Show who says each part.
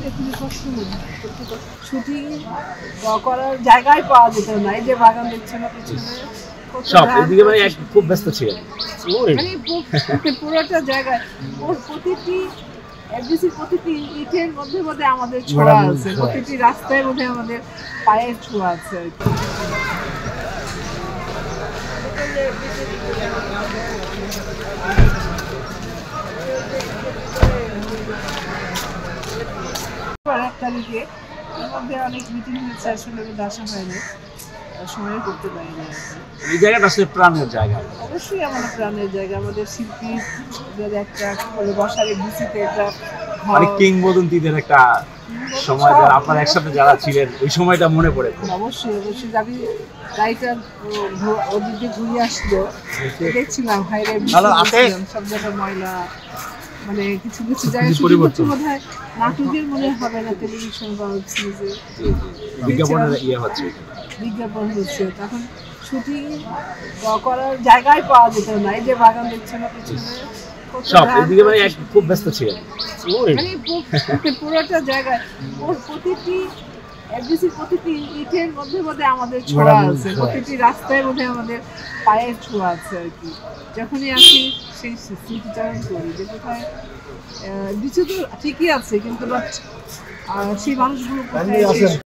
Speaker 1: এটা খুবই কষ্ট মনে হয়। শুটিং করার জায়গায় পাওয়া যেত না। এই যে বাগান দেখছেন না পিছনে,
Speaker 2: সব এদিকে মানে খুব ব্যস্ত ছিলেন।
Speaker 1: মানে পুরোটা জায়গায় ওর প্রতিটি এফডিসির প্রতিটি ইটের মধ্যে মধ্যে আমাদের ছোঁয়া আছে, প্রতিটি রাস্তার মধ্যে আমাদের পায়ের ছোঁয়া আছে আর কি। এক তারিখে এর মধ্যে অনেক মিটিং হয়েছে, আসলে আমি আসা হয়নি, সময় করতে পারিনি।
Speaker 2: এই জায়গাটা আসলে প্রাণের জায়গা।
Speaker 1: অবশ্যই আমাদের প্রাণের জায়গা, আমাদের শিল্পীদের একটা বসার এফডিসিতে একটা
Speaker 2: মানে কিংবদন্তিদের একটা সময়, যারা আপনার একসাথে যারা ছিলেন ওই সময়টা মনে পড়ে।
Speaker 1: অবশ্যই অবশ্যই আমি গাড়িটা ওদিক দিয়ে ঘুরে আসলো, দেখছিলাম হাইরে সব জায়গায় ময়লা, মানে কিছু কিছু জায়গায় পরিবর্তন বোধ হয় নাটকের মনে হবে না, টেলিভিশন বা সিরিজে বিজ্ঞাপন হচ্ছে, তখন শুটিং করার জায়গায় পাওয়া যেত না। এই যে বাগান দেখছেন না পিছনে,
Speaker 2: সব এদিকে মানে খুব ব্যস্ত ছিলেন।
Speaker 1: মানে পুরোটা জায়গায় ওর প্রতিটি এফডিসির প্রতিটি ইটের মধ্যে মধ্যে আমাদের ছোঁয়া আছে, প্রতিটি রাস্তার মধ্যে আমাদের পায়ের ছোঁয়া আছে আর কি। যখনই আসি সেই স্মৃতিচারণ করি যে কোথায় কিছু তো ঠিকই আছে, কিন্তু সেই মানুষগুলো কোথায়